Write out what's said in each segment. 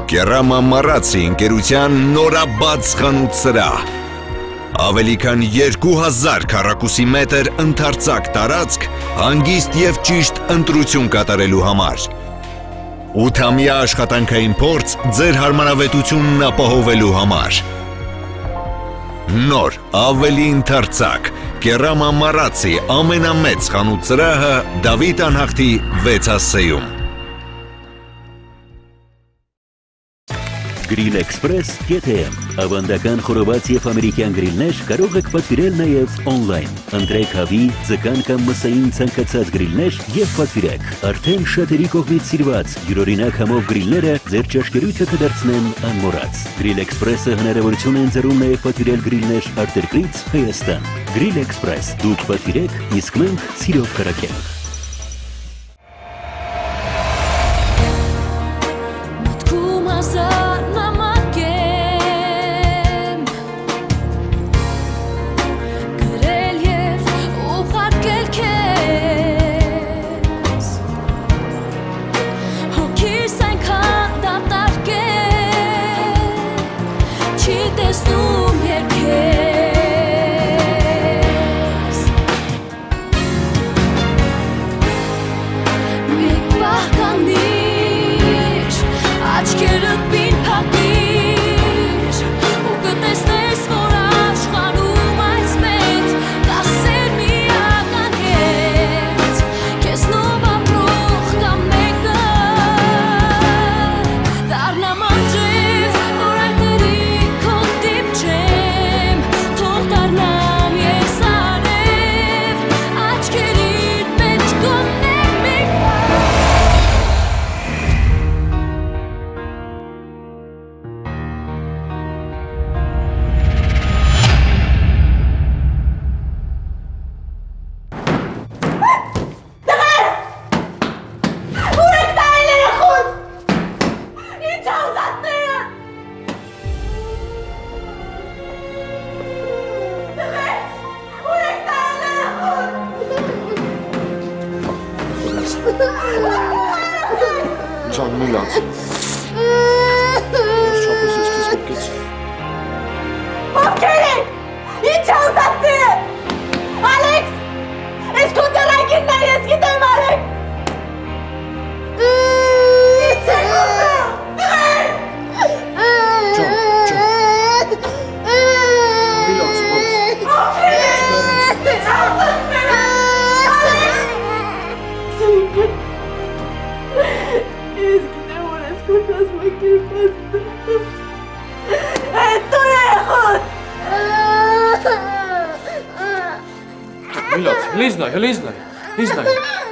Կերամա Մարացի ընկերության նորաբաց խանութ սրահ։ Ավելի քան 2000 քառակուսի մետր ընդարձակ տարածք հանգիստ և ճիշտ ընտրություն կատարելու համար։ 8-ամյա աշխատանքային փորձ ձեր հարմարավետությունն ապահովելու համար։ Նոր, ավելի ընդարձակ, Կերամա Մարացի ամենամեծ խանութ սրահը Դավիթ անհախտի 6 ասեում։ Grill Express KTM ավանդական խորոված և ամերիկյան գրիլներ կարող եք պատվիրել նաև օնլայն։ Ընտրեք հավի, ձկան կամ մսային ցանկացած գրիլներ և պատվիրեք։ Արդեն շատերի կողմից սիրված յուրօրինակ համով գրիլները ձեր ճաշկերույթը կդարձնեն անմոռաց։ Grill Express-ը հնարավորություն է ընձեռում նաև պատվիրել գրիլներ արտերկրից Հայաստան։ Grill Express, դուք պատվիրեք, իսկ մենք սիրով կհարաքենք։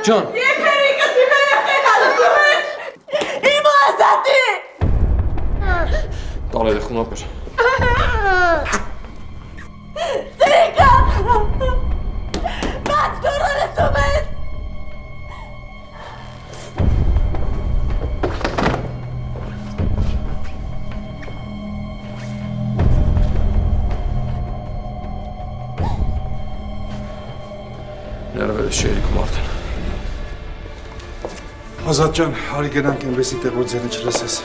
Jon. Dale, leg hem op eens. Nerede şehri kumardan? Azatcan, hali gelen kembesi de bodzeni çilesiz.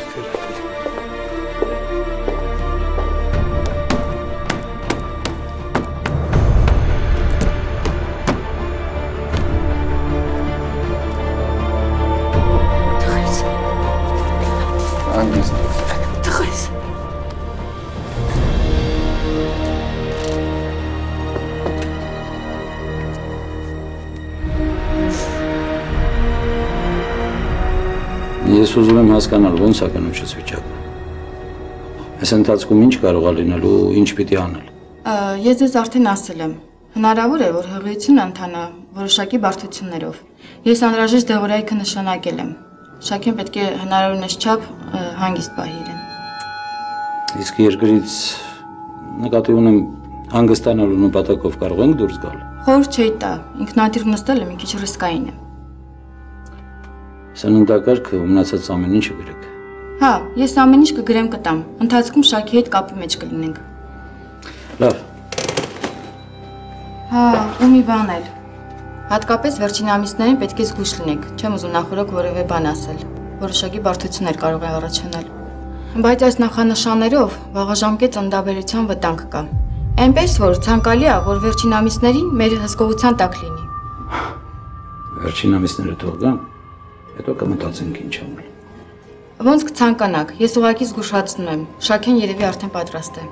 Hangisi? Tıkayız. Ես ուզում եմ հասկանալ ոնց է կնոջս վիճակը։ Այս ընթացքում ինչ կարող է լինելու, ինչ պիտի անել։ Ես ձեզ արդեն ասել եմ։ Հնարավոր է, որ հղիությունը ընթանա որոշակի բարդություններով։ Ես անհրաժեշտ դեղորայքը նշանակել եմ։ Շաքեն պետք է հնարավորինս չափ հանգիստ պահի իրեն։ Իսկ երկրից նկատի ունեմ հանգստանալու նպատակով կարող ենք դուրս գալ։ Խորհուրդ չէի տա, ինքնաթիռ նստելը մի քիչ ռիսկային է։ Սննդակարգը ու մնացած ամեն ինչը գրեք։ Հա, ես ամեն ինչ կգրեմ կտամ։ Ընթացքում Շաքի հետ կապի մեջ կլինենք։ Լավ։ Հա, ու մի բան էլ։ Հատկապես վերջին ամիսներին պետք է զգույշ լինեք։ Չեմ ուզում նախօրոք որևէ բան ասել։ Որոշակի բարդություններ կարող է առաջանալ։ Բայց այս նախանշաններով վաղաժամկետ ծննդաբերության վտանգ կա։ Այնպես որ ցանկալի է, որ վերջին ամիսներին մեր հսկողության տակ լինի։ Վերջին ամիսները թող գան, հետո կմտածենք ինչ անել։ Ոնց կցանկանաք, ես ուղղակի զգուշացնում եմ, Շաքեն երևի արդեն պատրաստ է։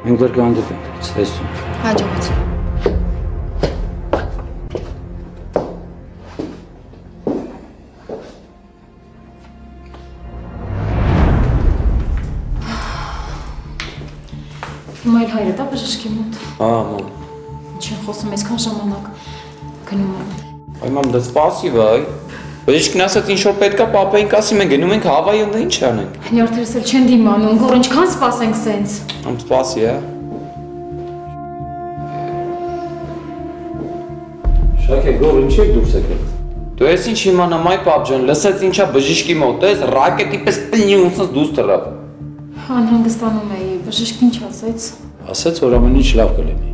Մենք վեր կհանդիպենք, ցտեսություն։ Հաջողություն։ Մայր հայրը դա բժշկի մոտ։ Մամ։ Ինչ են խոսում այսքան ժամանակ գնում եմ։ Այ մամ, դա սպասիվ այ։ Բժիշկն ասաց ինչ որ պետքա պապային կասի մենք գնում ենք Հավայի ու ինչ անենք։ Նյարդերս էլ չեն դիմանում, գոր ինչքան սպասենք սենց։ Ամ սպասի, հա։ Շաքե, գոր ինչ եք դուրս եկել։ Դու ես ինչ իմանամ այ պապ ջան, լսեց ինչա բժիշկի մոտ ես, ռակետի պես տնի ուսած դուրս թռավ։ Անհանգստանում էի, բժիշկն ինչ ասեց։ Ասաց, որ ամեն ինչ լավ կլինի։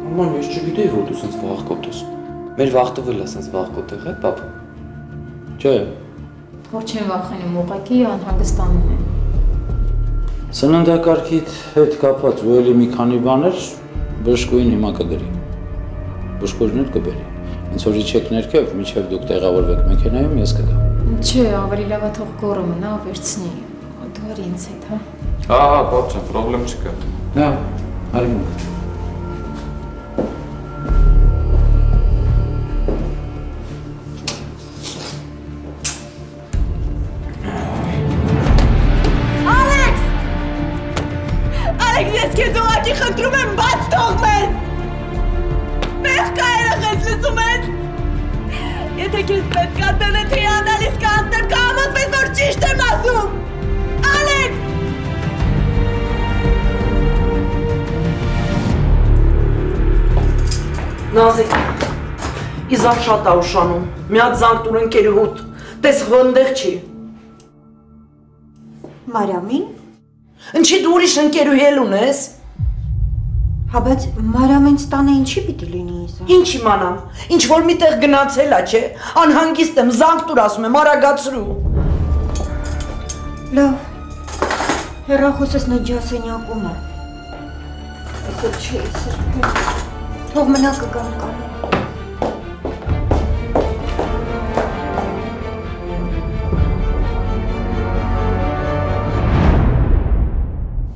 Մաման, ես չգիտեի որ դու սենց վախկոտ ես։ Մեր վախտվել է սենց վախկոտ եղել, պապ։ Չէ։ Որ չեն վախենում, ուղղակի անհանգստանում եմ։ Սննդակարգիդ հետ կապված ու էլի մի քանի բաներ բժշկուին հիմա կգրի։ Բժշկուրն էլ կբերի։ Ինձ որ իջեք ներքև, մինչև դուք տեղավորվեք մեքենայում, ես կգամ։ Չէ, ավելի լավ է թող գորը մնա, վերցնի։ Դու արի ինձ հետ, հա։ Հա, պապ ջան, պրոբլեմ չկա։ Հա, արի մոտ։ Ալեքս, ես քեզ ուղղակի խնդրում եմ բաց թող մեզ։ Մեղք կա երեխես, լսում ես։ Եթե քեզ պետք է դնեթի անալիզ կանցնեմ, կհամոզվես, որ ճիշտ եմ ասում։ Ալեքս։ Նազիկ, իզան շատ է ուշանում, մի հատ զանգ տուր ընկերուհուդ, տես հոնդեղ չի։ Մարիամին։ Ինչի դու ուրիշ ընկերուհի էլ ունես։ Հա, բայց Մարիամին տանը ինչի պիտի լինի իզան։ Ինչ իմանամ, ինչ որ միտեղ գնացել է, չէ, անհանգիստ եմ, զանգ տուր ասում եմ, արագացրու։ Լավ, հեռախոսս նջասենյակում է։ Այսօր չի սրբում, թող մնա կգամ կանեմ։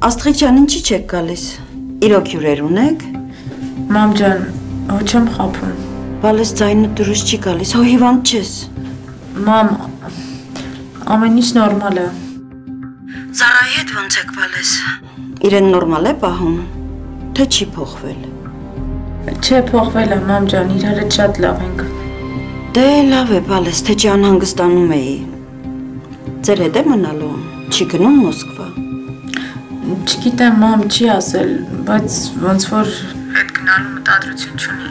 Աստղիկ ջան, ինչի չեք գալիս, իրոք հյուրեր ունեք։ Մամ ջան, ոչ եմ խաբում։ Բալես ձայնը դուրս չի գալիս, հո հիվանդ չես։ Մամ, ամեն ինչ նորմալ է։ Զարայի հետ ոնց եք բալես։ Իրեն նորմալ է պահում, թե չի փոխվել։ Չէ, փոխվել է, մամ ջան, իրար հետ շատ լավ ենք։ Դե լավ է բալես, թե չի անհանգստանում էի։ Ձեր հետ է մնալու, չի գնում Մոսկվա։ Չգիտեմ, մամ չի ասել, բայց ոնց որ հետ գնալու մտադրություն չունի։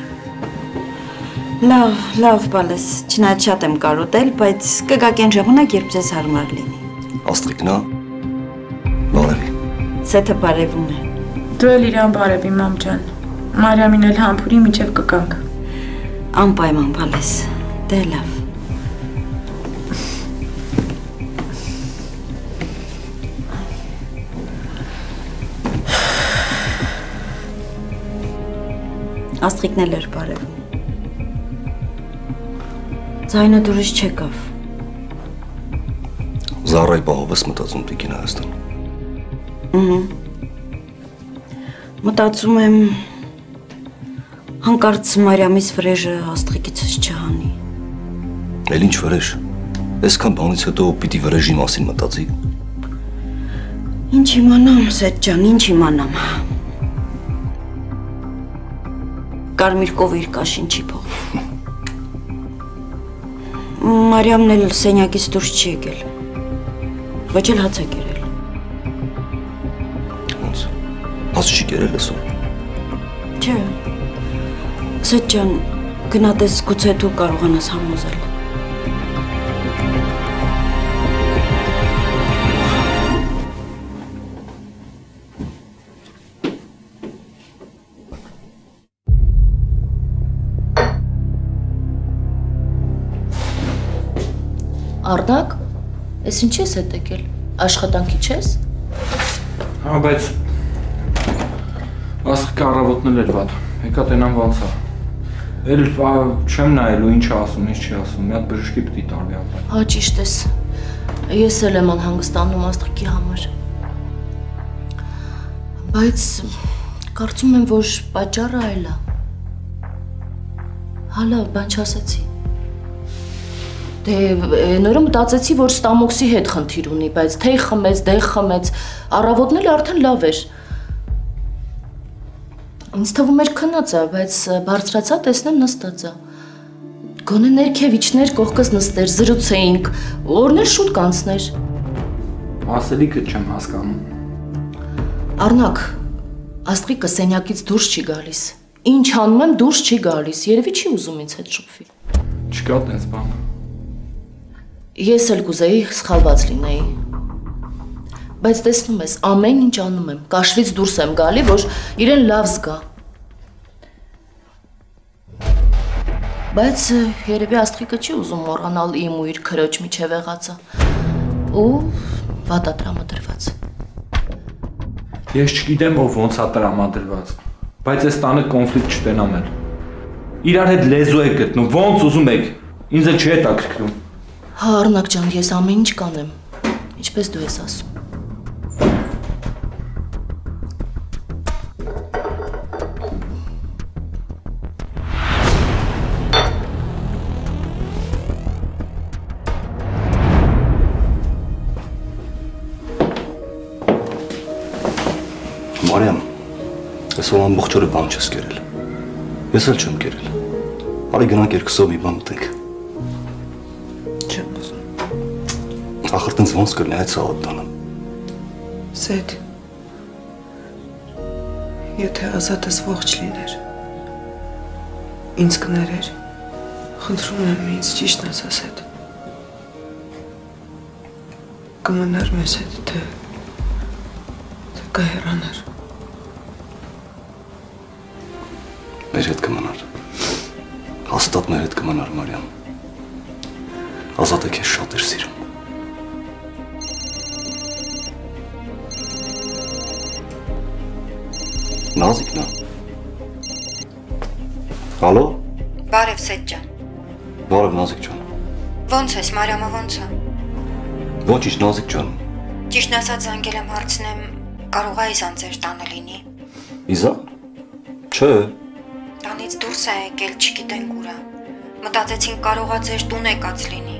Լավ բալես, չնայած շատ եմ կարոտել, բայց կգաք այն ժամանակ, երբ ձեզ հարմար լինի։ Աստղիկնա, բարևի։ Սեթը բարևում է։ Դու էլ իրան բարևի, մամ ջան։ Մարիամին էլ համբուրի միջև կգանք։ Անպայման բալես, դե լավ։ Աստղիկն էլ էր բարևում։ Ձայնը դուրս չեկավ։ Զարայի պահով ես մտածում Տիկին Հայաստան։ Մտածում եմ հանկարծ Մարիամիս վրեժը աստղիկիցս չհանի։ Էլ ինչ վրեժ։ Այսքան բանից հետո պիտի վրեժի մասին մտածի։ Ինչ իմանամ, Սեթ ջան, ինչ իմանամ։ Կարմիր կովիր կաշին չի փոխվում։ Մարիամն էլ սենյակից դուրս չի եկել։ Ոչ էլ հաց է կերել։ Ոնց։ Հաց չի կերել էսօր։ Չէ։ Սեթ ջան, գնա տես գուցե դու կարողանաս համոզել։ Արդակ, Ես ինչի ես հետ եկել, աշխատանքի չես? Հա, բայց ասխիկը առավոտնել էր վատ, եկա տենամ ոնց է։ Էլ չեմ նայելու ինչ ասում, ինչ չի ասում, մի հատ բժշկի պիտի տարվի ապա։ Հա, ճիշտ ես, ես էլ եմ անհանգստանում աստղիկի համար։ Բայց կարծում եմ, որ պատճառը այլ է։ Հա լավ, բան չասեցի։ Դե նորը մտածեցի, որ ստամոքսի հետ խնդիր ունի, բայց թեյ խմեց, դեղ խմեց, առավոտն էլ արդեն լավ էր։ Ինձ թվում էր քնած է, բայց բարձրացա, տեսնեմ նստած է։ Գոնե ներքևիչներ կողքս նստեր, զրուցեինք, օրն էլ շուտ կանցներ։ Ասելիքը չեմ հասկանում։ Առնակ, աստղիկը սենյակից դուրս չի գալիս։ Ինչ անում եմ, դուրս չի գալիս, երևի չի ուզում ինձ հետ շփվի։ Չկա տենց բան։ Ես էլ կուզեի սխալված լինեի։ Բայց տեսնում ես, ամեն ինչ անում եմ, կաշվից դուրս եմ գալի, որ իրեն լավ զգա։ Բայց երևի աստղիկը չի ուզում մոռանալ իմ ու իր քրոջ միջև եղածը։ Ու վատ է տրամադրված։ Ես չգիտեմ, ով ոնց է տրամադրված, բայց այս տանը կոնֆլիկտ չտենամ էլ։ Իրար հետ լեզու եք գտնում, ոնց ուզում եք, ինձ էլ չի հետաքրքրում։ Հա, Առնակ ջան, ես ամեն ինչ կանեմ, ինչպես դու ես ասում։ Մարիամ, այսօր ամբողջ օրը բան չես կերել։ Ես էլ չեմ կերել։ Արի գնանք երկուսով մի բան մտենք։ Չեմ ուզում։ Ախր տենց ոնց կլինի այդ սաղոտ տանը։ Սեդ, եթե ազատս ողջ լիներ, ինձ կներեր, խնդրում եմ ինձ ճիշտն ասաս հետ։ Կմնար մեզ հետ, թե կհեռանար։ Մեր հետ կմնար։ Հաստատ մեր հետ կմնար, Մարիամ։ Ազատը քեզ շատ էր սիրում։ Նազիկն է։ Ալո։ Բարև Սեդ ջան։ Բարև Նազիկ ջան։ Ոնց ես, Մարիամը ոնց է։ Ոչինչ, Նազիկ ջան։ Ճիշտն ասած զանգել եմ հարցնեմ, կարող է Իզան ձեր տանը լինի։ Իզա։ Չէ։ Տանից դուրս է եկել, չգիտենք ուր է։ Մտածեցինք կարող է ձեր տուն եկած լինի։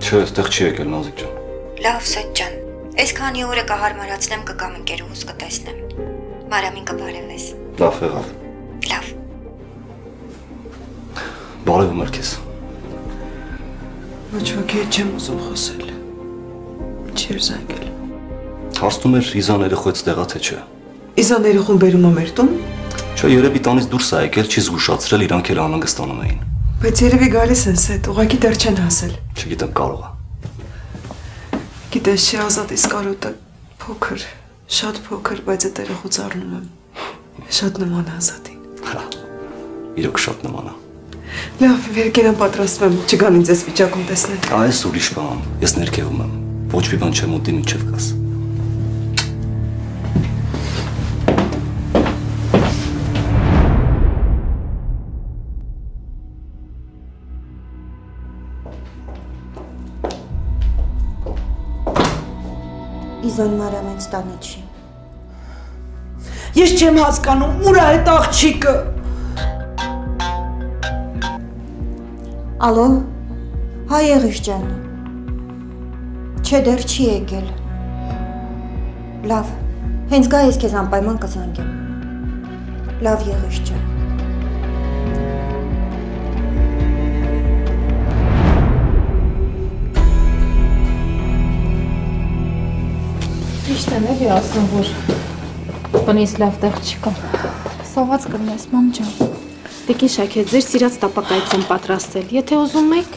Չէ, այստեղ չի եկել Նազիկ ջան։ Լավ, Սեդ ջան։ Այս քանի օրը կհարմարացնեմ, կգամ ընկերուհուս կտեսնեմ։ Մարիամին կբարևես։ Լավ եղավ։ Լավ։ Բարևում եմ քեզ։ Ոչ ոքի հետ չեմ ուզում խոսել։ Չէր զանգել։ Հարցնում էր Իզան երեխոց տեղա թե չէ։ Իզան երեխուն բերում է մեր տուն։ Չէ, երևի տանից դուրս է եկել, չի զգուշացրել, իրանք էլ անհանգստանում էին։ Բայց երևի գալիս են Սեդ, ուղղակի դեռ չեն հասել։ Չգիտեմ, կարող է։ Գիտես, չի Ազատիս կարոտը փոքր, շատ փոքր, բայց այդ երեխուց առնում եմ։ Շատ նման է Ազատին։ Հա, իրոք շատ նման է։ Լավ, վերկերան պատրաստվում եմ, չգան ինձ այս վիճակում տեսնել։ Այս ուրիշ բան, ես ներքևում եմ։ Ոչ մի բան չեմ ուտի, մինչև գաս։ Իզան Մարիամից տանը չի։ Ես չեմ հասկանում, ուր է այդ աղջիկը։ Ալո, հա Եղիշ ջան։ Չէ, դեռ չի եկել։ Լավ, հենց գա ես քեզ անպայման կզանգեմ։ Լավ Եղիշ ջան։ Ճիշտ եմ էլի ասում, որ բնից լավ տեղ չկա։ Սոված կլնես, մամ ջան։ Տիկին Շաքե, ձեր սիրած տապակայից եմ պատրաստել։ Եթե ուզում եք,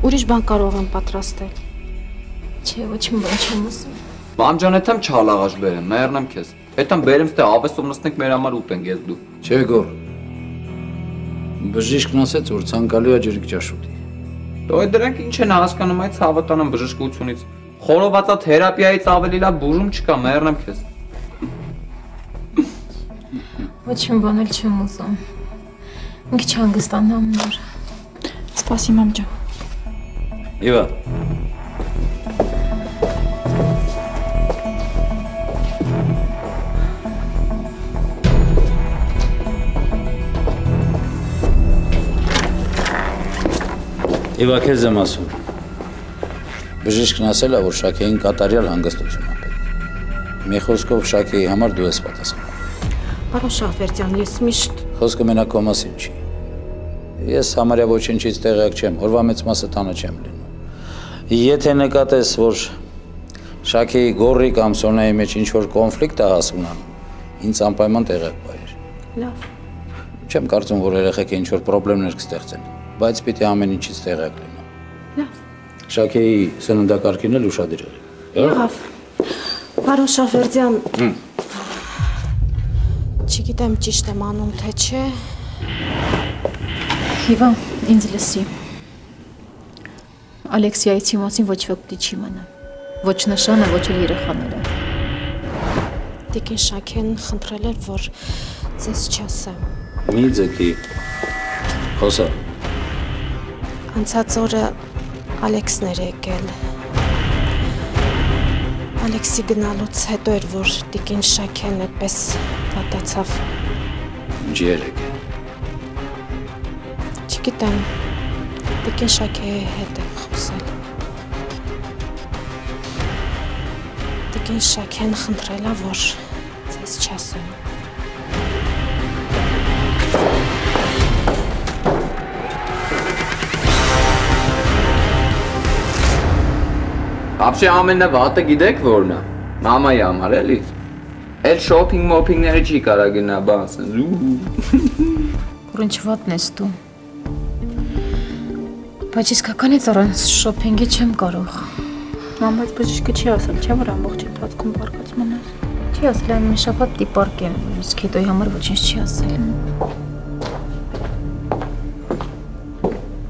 ուրիշ բան կարող եմ պատրաստել։ Չէ, ոչ մի բան չեմ ուզում։ Մամ ջան, եթե չհալաղаж բերեմ, մեռնեմ քեզ։ Հետո բերեմ ստե ավեսով նստենք մեր համար ուտենք ես դու։ Չէ գոր։ Բժիշկն ասեց, որ ցանկալի է ջրիկ ճաշ ուտի։ Դու դրանք ինչ են հասկանում այդ ցավատանան բժշկությունից։ Խորովածա թերապիայից ավելի լավ բուժում չկա, մեռնեմ քեզ։ Ոչ մի բան էլ չեմ ուզում։ Մի քիչ հանգստանամ նոր։ Սպասի մամ ջան։ Եվա։ Եվա քեզ եմ ասում։ Բժիշկն ասել է, որ Շաքեին կատարյալ հանգստություն է պետք։ Մի խոսքով Շաքեի համար դու ես պատասխանում։ Պարոն Շահվերդյան, ես միշտ Խոսքը մենակ քո մասին չի։ Ես համարյա ոչինչից տեղյակ չեմ, օրվա մեծ մասը տանը չեմ լինում։ Եթե նկատես, որ Շաքեի գորի կամ Սոնայի մեջ ինչ-որ կոնֆլիկտ է հասունանում, ինձ անպայման տեղյակ բերիր։ լավ։ Չեմ կարծում, որ երեխեքը ինչ-որ խնդիրներ կստեղծեն, բայց պիտի ամեն ինչից տեղյակ լինեն։ Լավ։ Շաքեի սննդակարգին էլ ուշադրել։ Եղավ։ Պարոն Շահվերդյան, չգիտեմ ճիշտ եմ անում, թե չէ։ Հիվա, ինձ լսի։ Ալեքսիայից մասին ոչ ոք պիտի չի մնա։ Ոչ նշանը, ոչ էլ երեխաները։ Տիկին Շաքեն խնդրել էր, որ ձեզ չասեմ։ Մի ձգի։ Խոսա։ Անցած օրը Ալեքսն էր եկել։ Ալեքսի գնալուց հետո էր, որ տիկին Շաքեն այդպես վատացավ։ Ինչի էր եկել։ Չգիտեմ, տիկին Շաքեի հետ է խոսել։ Տիկին Շաքեն խնդրել է, որ ձեզ չասեմ։ Ապշե ամենավատը գիտեք որն է։ Մամայի համար էլի։ Էլ շոփինգ-մոփինգները չի կարա գնա, բաս։ Կրնչվատն ես դու։ Բայց իսկականից առանց շոփինգի չեմ կարող։ Մամ, բայց բժիշկը չի ասել, չէ՞ որ ամբողջ ընթացքում բարկած մնաս։ Չի ասել, այն մի շաբաթ դիպարկ եմ, իսկ հետոյի համար ոչինչ չի ասել։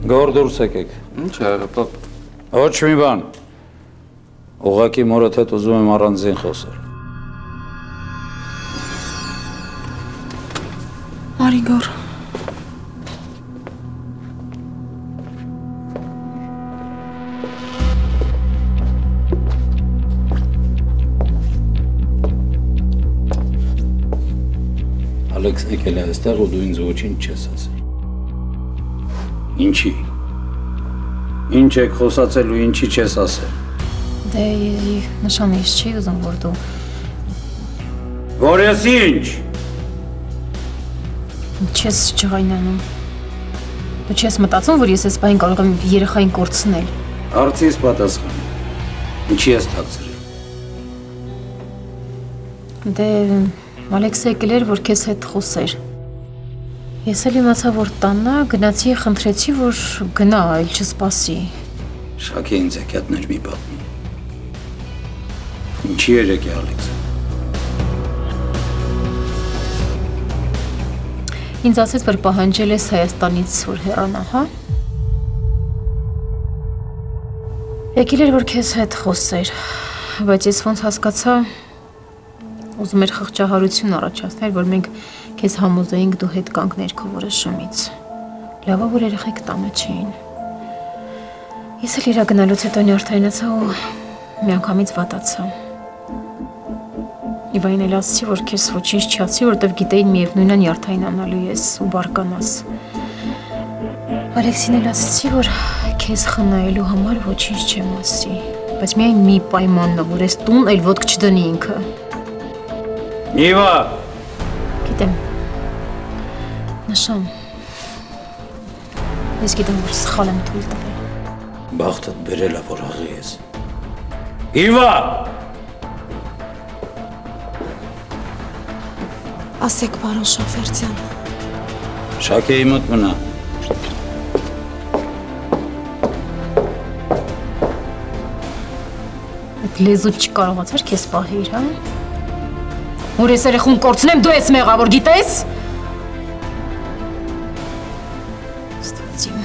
Գոր դուրս եկեք։ Ինչ ա եղել, պապ։ Ոչ մի բան։ Ուղղակի մորդ հետ ուզում եմ առանձին խոսել։ Արի գոր։ Ալեքսն եկել է այստեղ ու դու ինձ ոչինչ չես ասել։ Ինչի։ Ինչ եք խոսացել ու ինչի չես ասել։ Դե նշան ես չի ուզում, որ դու… Որ ես ինչ։ Չես ջղայնանում։ Դու չես մտածում, որ ես այս բային կարող եմ երեխային կորցնել։ Հարցիս պատասխան։ Ինչի ես թաքցրել։ Դե Ալեքսը եկել էր, որ քեզ հետ խոսեր։ Ես էլ իմացա, որ տաննա, գնացի խնդրեցի, որ գնա, այլ չսպասի։ Շաքե ինձ եկյատներ մի պատմի։ Ինչի էր եկել Ալեքսը։ Ինձ ասեց, որ պահանջել ես Հայաստանից, որ հեռանա, հա։ Եկել էր, որ քեզ հետ խոսեր, բայց ես ոնց հասկացա, ուզում էր խղճահարություն առաջացնել, որ մենք քեզ համոզեինք դու հետ կանգներ քո որոշումից։ Լավա, որ երեխեք տանը չէին։ Ես էլ իրա գնալուց հետո նյարդայնացա ու միանգամից վատացա։ Իվային էլ ասացի, որ քեզ ոչինչ չասի, որտեվ գիտեին միևնույնն նյարդայնանալու ես ու բարկանաս։ Ալեքսին էլ ասացի, որ քեզ խնայելու համար ոչինչ չեմ ասի, բայց միայն մի պայմանն է, որ ես տուն էլ ոտք չդնի ինքը։ Իվա։ Գիտեմ։ Նշան։ Ես գիտեմ, որ սխալ եմ թույլ տվել։ Բախտդ բերել է, որ աղի ես։ Իվա։ Ասեք, պարոն Շահվերդյան։ Շաքեի մոտ մնա։ Այդ լեզու չկարողացար քեզ պահիր, հա։ Որ ես երեխուն կորցնեմ, դու ես մեղավոր, գիտես։ Ստացիմ։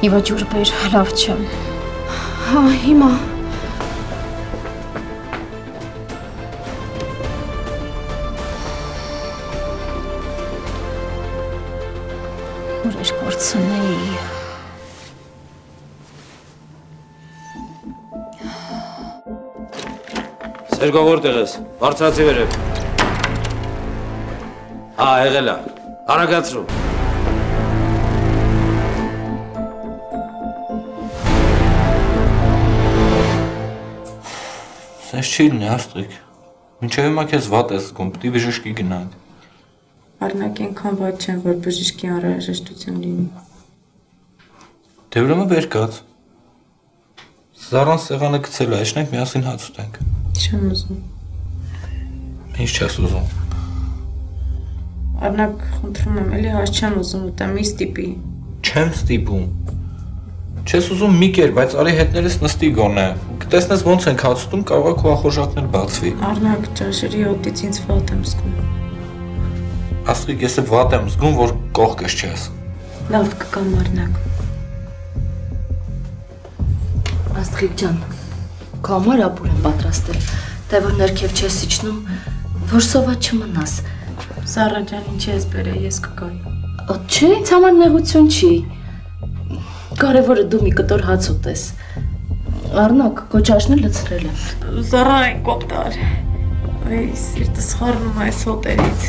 Իվա ջուր բեր, լավ չեմ։ Հա, հիմա։ Ուրիշ կորցնեի։ Սերգո որտեղ ես, բարձրացի վերև։ Հա, եղել է, արագացրու։ Սենց չի լինի, Աստղիկ, մինչև հիմա քեզ վատ ես զգում, պիտի բժշկի գնանք։ Արնակ ենքան վատ չեն, որ բժշկի անհրաժեշտություն լինի։ Դե ուրեմն վեր կաց։ Զառան սեղանը գցել է, եշնենք միասին հաց ուտենք։ Չեմ ուզում։ Ինչ չես ուզում։ Արնակ, խնդրում եմ, էլի հաց չեմ ուզում ուտեմ, մի ստիպի։ Չեմ ստիպում։ Չես ուզում մի կեր, բայց արի հետներս նստի գոնե։ Կտեսնես ոնց ենք հաց ուտում, կարող է քո ախորժակն էլ բացվի։ Արնակ, ճաշերի օդից ինձ վատ եմ զգում։ Աստղիկ, ես էլ վատ եմ զգում, որ կողքս չես։ Լավ կգամ, Արնակ։ Աստղիկ ջան, քո համար ապուր եմ պատրաստել, թե որ ներքև չես իջնում, որ սոված չմնաս։ Սառա ջան, ինչ ես բերել, ես կգայի։ Չէ, ինձ համար նեղություն չի։ Կարևորը դու մի կտոր հաց ուտես։ Արնակ, քո ճաշն էլ լցրել եմ։ Սառա այն կոպտար։ Այ սիրտս խառնում այս հոտերից։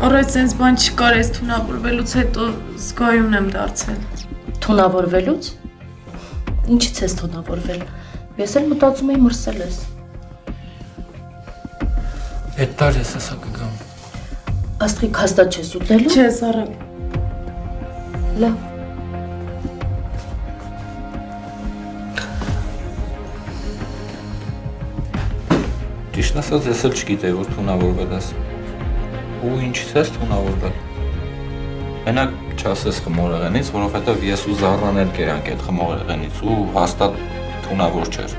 Առայց sense բան չկար, ես թունավորվելուց հետո զգայուն եմ դարձել։ Թունավորվելուց։ Ինչից ես թունավորվել։ Ես էլ մտածում էի մրսել ես։ Այդ տար ես հեսա կգամ։ Աստղիկ հաստատ չես ուտելու։ Չէ, Սառա։ Լավ։ Ճիշտն ասած, ես էլ չգիտեի, որ թունավորվել ես։ Ու ինչից ես թունավորվել։ Մենակ չասես խմորեղենից, որովհետև ես ու Զառան էլ կերանք այդ խմորեղենից ու հաստատ թունավոր չէր։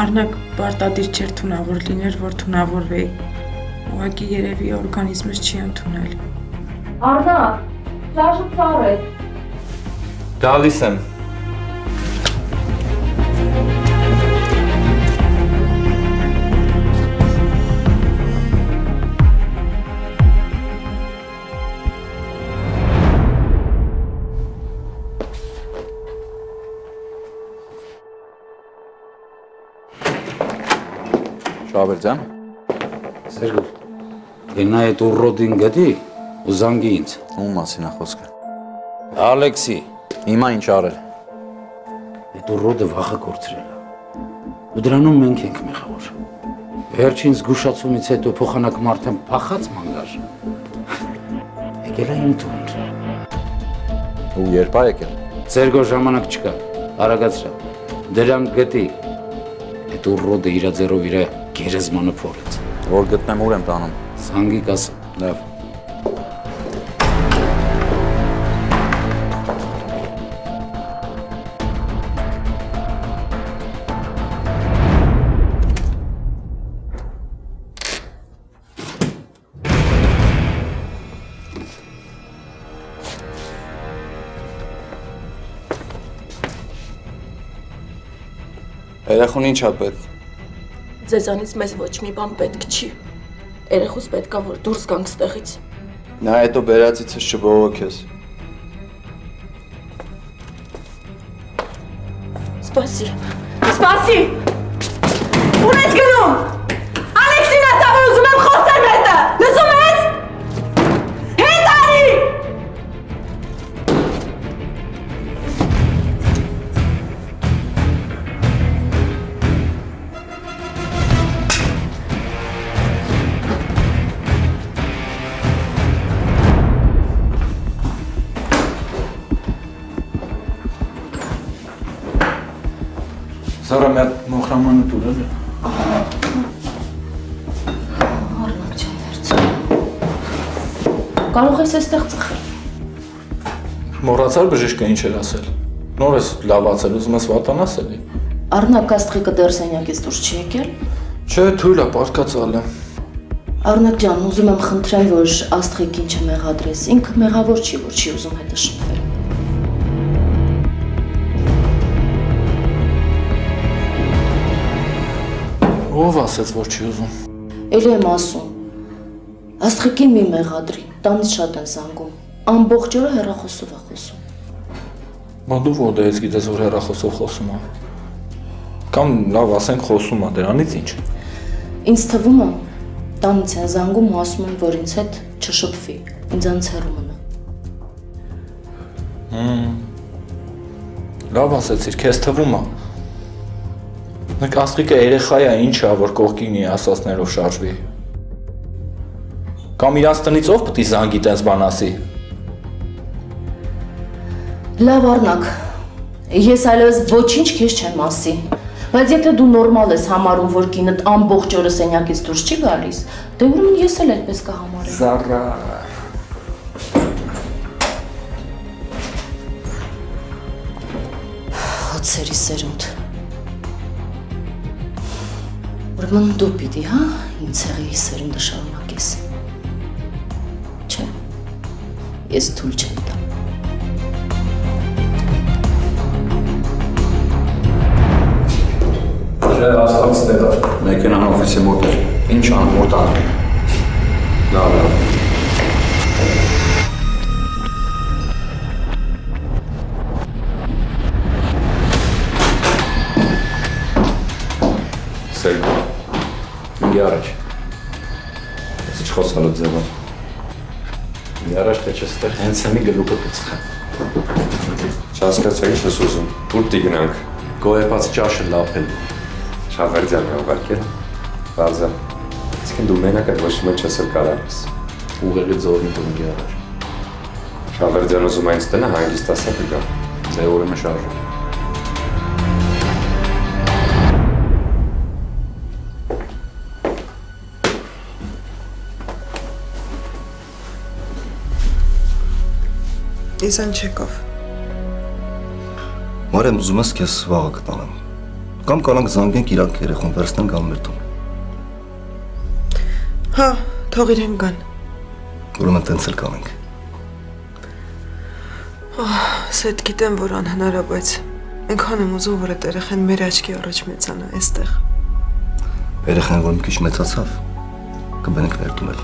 Արնակ, պարտադիր չէր թունավոր լիներ, որ թունավորվեի։ Ուղղակի երևի օրգանիզմս չի ընդունել։ Արնակ, ճաշը ծառ է։ Գալիս եմ։ Շավերձան։ Սերգո, գնա այդ ուռոդին գտի ու զանգի ինձ։ Ում մասին է խոսքը։ Ալեքսի, Հիմա ինչ արել։ այդ ուռոդը վախը կորցրել է։ Ու դրանում մենք ենք մեղավոր։ Վերջին զգուշացումից հետո փոխանակ մարդը փախած մանգար։ Եկել է իմ տուն։ Ու երբ է եկել։ Սերգո, ժամանակ չկա, արագացրա։ Դրան գտի։ Այդ ուռոդը իր ձեռով իր գերեզմանը փորեց։ Որ գտնեմ ուր եմ տանում։ Զանգի կասը։ Լավ։ Երեխուն ինչ է պետք։ Ձեզանից մեզ ոչ մի բան պետք չի։ Երեխուս պետք է որ դուրս գանք ստեղից։ Նա հետո բերածիցս չբողոքես։ Սպասի։ Սպասի։ Ուր ես գնում։ Ալեքսին ասա որ ուզում եմ խոսեմ հետը։ Լսում ես։ Հետ արի։ Զառա մի հատ մոխրամանը տուր էլ։ Արնակ չեմ վերցնում։ Կարող ես այստեղ ծխել։ Մոռացար բժիշկը ինչ էր ասել։ Նոր ես լավացել, ուզում ես վատանաս էլի։ Արնակ Աստղիկը դեռ սենյակից դուրս չի եկել։ Չէ, թույլ է, պարկածալ է։ Արնակ ջան, ուզում եմ խնդրեմ, որ Աստղիկ ինչը մեղադրես, ինքը մեղավոր չի, որ չի ուզում հետը շփվել։ Ով ասեց, որ չի ուզում։ Էլի եմ ասում։ Աստղիկին մի մեղադրի, տանից շատ են զանգում։ Ամբողջ օրը հեռախոսով է խոսում։ Բա դու որտեղից գիտես, որ հեռախոսով խոսում է։ Կամ լավ ասենք խոսում է, դրանից ինչ։ Ինձ թվում է, տանից են զանգում ու ասում են, որ ինձ հետ չշփվի, ինձանից հեռու մնա։ Լավ ասեցիր, քեզ թվում է։ Մեկ Աստղիկը երեխա է, ինչ է, որ կողքինի ասածներով շարժվի։ Կամ իրանց տնից ով պետք է զանգի տես բան ասի։ Լավ առնակ, ես այլևս ոչինչ քեզ չեմ ասի, բայց եթե դու նորմալ ես համարում, որ կինդ ամբողջ օրը սենյակից դուրս չի գալիս, դե ուրեմն ես էլ այդպես կհամարեմ։ Զառա։ Հացերի սերունդ։ Ուրեմն դու պիտի, հա, ինձ հեղի սերունդը շարունակես։ Չէ, ես թույլ չեմ տա։ Չէ, հաստատ ստեղ է, մեքենան օֆիսի մոտ էր, ինչ անում, մոտ անում։ Լավ, լավ։ Սերգո, ինգի առաջ։ Ես իչ խոսալու ձև եմ։ Ինգի առաջ թե չես տեղ հենց հեմի գլուկը կծխեմ։ Չհասկացա ինչ ես ուզում, ուր պիտի գնանք։ Գոյեպած ճաշը լապել։ Շավերդյանը ուղարկել, բարձա, իսկին դու մենակ այդ ոչ մեն չես էլ կարարես։ Ուղեղի ձորնի դունգի առաջ։ Շավերդյան ուզում այնց տնը հանգիստ ասա կգա։ Դե ուրեմն շարժում։ Իզանչեկով։ Մարեմ, ուզում ես քեզ վաղը կտանեմ։ Կամ կանանք զանգենք իրանք երեխուն վերցնեն գան մեր տուն։ Հա, թող իրեն գան։ Ուրեմն տենց էլ կանենք։ Սետ գիտեմ, որ անհնար է, բայց այնքան եմ ուզում, որ այդ երեխան մեր աչքի առաջ մեծանա այստեղ։ Երեխան որ մի քիչ մեծացավ, կբերենք մեր տուն էլ։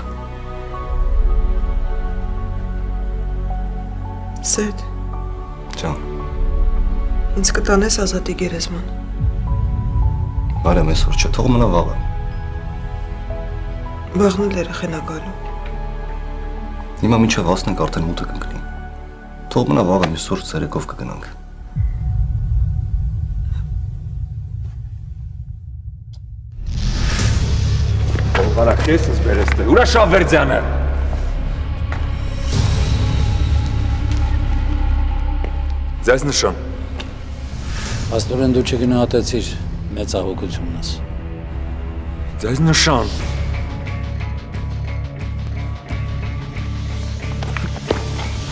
Սետ։ Ջան։ Ինձ կտանես Ազատի գերեզման։ Բարեմ այսօր չէ, թող մնա վաղը։ Վաղն էլ երեխան է գալու։ Հիմա մինչև հասնենք արդեն մութը կընկնի։ Թող մնա վաղը մյուս օր ցերեկով կգնանք։ Ողարա քեզ ես բերեստել, ուրա Շավերդյանը։ Ձեզ նշան։ Աստորեն դու չգնահատեցիր մեծ աղոքությունս։ Ձեզ նշան։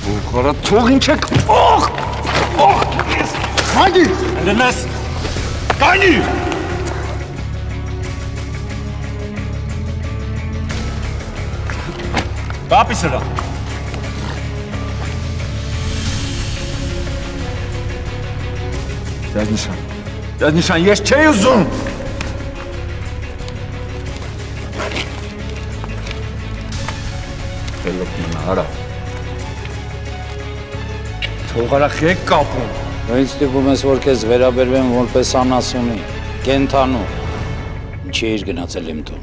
Ողարա թող ինչ եք, ես, խանգի, լնես, կայնի։ Կապի սրա։ Ձեզ նշան, ես չէի ուզում։ Տելոք մնա, արա։ Թողարախ եք կապում։ Ինձ տիպում ես, որ քեզ վերաբերվեմ որպես անասունի, կենթանու։ Ինչի էիր գնացել իմ տուն։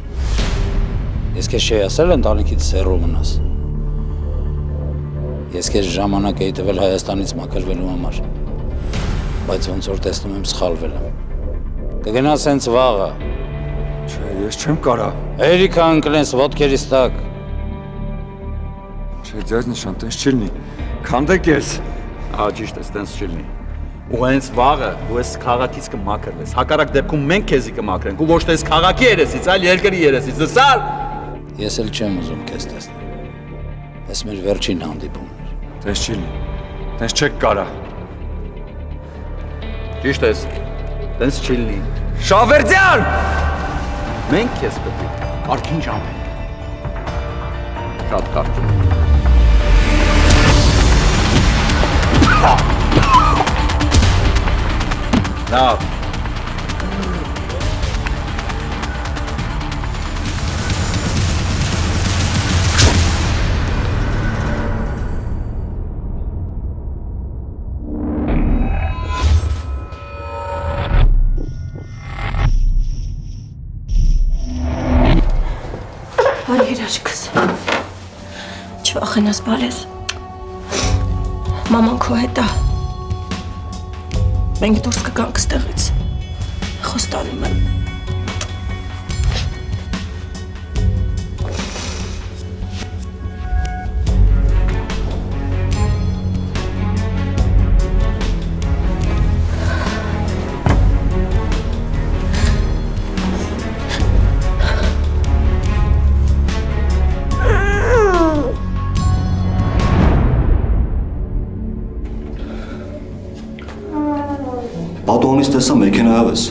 Ես քեզ չէի ասել ընտանիքից հեռու մնաս։ Ես քեզ ժամանակ էի տվել Հայաստանից մաքրվելու համար։ Բայց ոնց որ տեսնում եմ սխալվել եմ։ Կգնաս հենց վաղը։ Չէ, ես չեմ կարա։ Երիքա ընկնես ոտքերիս տակ։ Չէ, ձեզ նշան, տես չի լինի։ Քանդեք ես։ Ճիշտ է, տենց չի լինի։ Ու հենց վաղը դու ես քաղաքից կմաքրվես։ Հակառակ դեպքում մենք քեզի կմաքրենք, ու ոչ թե ես քաղաքի երեսից, այլ երկրի երեսից։ Լսար։ Ես էլ չեմ ուզում քեզ տեսնել։ Այս մեր վերջին հանդիպումն էր։ Տես չի լինի։ Տես չեք կարա։ Ճիշտ ես, տենց չի լինի։ Շավերդյան! Մենք քեզ պետք է կարգին ժամենք։ Շատ կարգին։ Լավ։ վախենաս բարես։ Մաման քո հետ է։ Մենք դուրս կգանք ստեղից։ Խոստանում եմ։ Պատուհանից տեսա մեքենայով ես։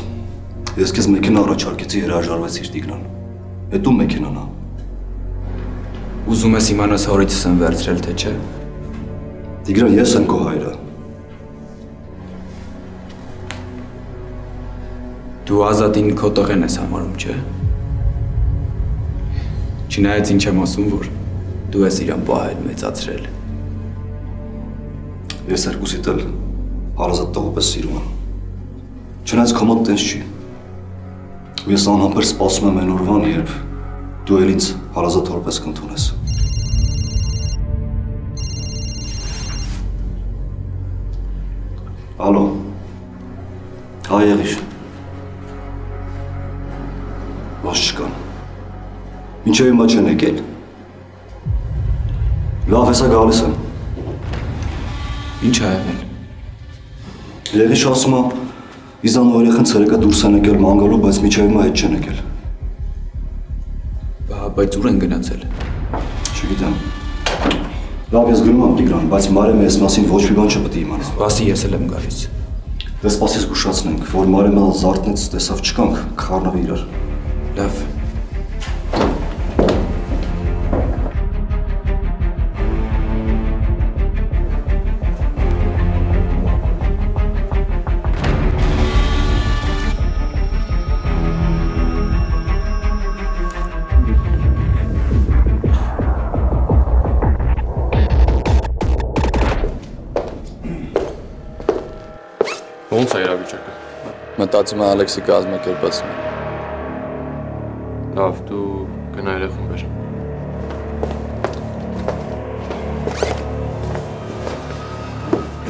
Ես քեզ մեքենա առաջարկեցի, հրաժարվեցիր Տիգրան։ Էդ ում մեքենան է։ Ուզում ես իմանաս հորիցս եմ վերցրել, թե չէ։ Տիգրան, ես եմ քո հայրը։ Դու Ազատին քո տղեն ես համարում, չէ։ Չնայած ինչ եմ ասում, որ դու ես իրան պահել, մեծացրել։ Ես երկուսիդ էլ հարազատ տղու պես սիրում եմ։ Չնայած քո մոտ տենց չի։ Ու ես անհամբեր սպասում եմ այն օրվան, երբ դու էլ ինձ հարազատ որպես կընդունես։ Ալո։ Հայ եղիր։ Ոչ չկան։ Մինչև հիմա չեն եկել։ Լավ, հեսա գալիս եմ։ Ինչ ա եղել։ Եղիշ ասում է, Իզան ու երեխան ցերեկը դուրս են եկել մանգալու, բայց մինչև հիմա հետ չեն եկել։ Բայց ուր են գնացել։ Չգիտեմ։ Լավ, ես գնում եմ Տիգրան, բայց Մարեմը այս մասին ոչ մի բան չպետք է իմանա։ Սպասի, ես էլ եմ գալիս։ Դե սպասի զգուշացնենք, որ Մարեմը զարթնեց, տեսավ չկանք, կխառնվի իրար։ Լավ։ Ոնց է իրավիճակը։ Մտածում եմ Ալեքսի կազմակերպացնում։ Լավ, դու գնա երեխուն բեր։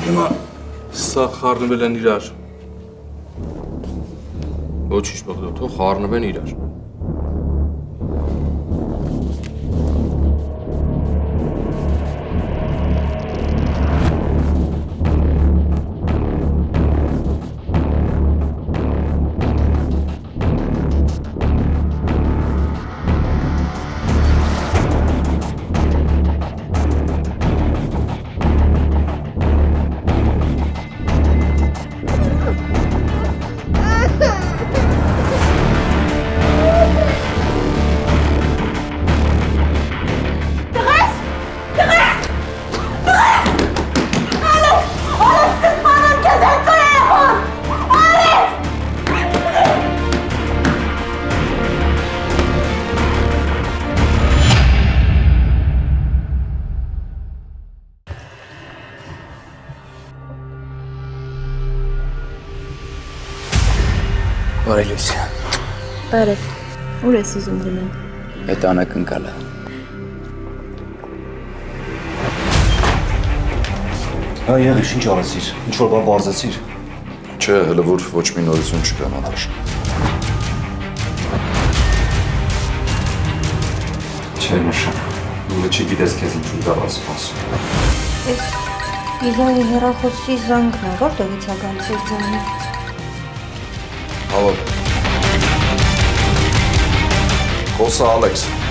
Հիմա սա խառնվել են իրար։ Ոչինչ բղդո, թող խառնվեն իրար։ Բարելույս։ Բարև։ Ուր ես ուզում գնալ։ Այդ անակնկալ է։ Հա, եղիշ, ինչ արեցիր, ինչ-որ բան բարձեցիր։ Չէ, հələ որ ոչ մի նորություն չկա, Նատաշ։ Չէ, նշան, ինը չգիտես քեզ ինչու դա սպասում։ Ես Իզայի հեռախոսի զանգն է, որտեղից է գալիս այս ձայնը։ Ալո։ Խոսա Ալեքս։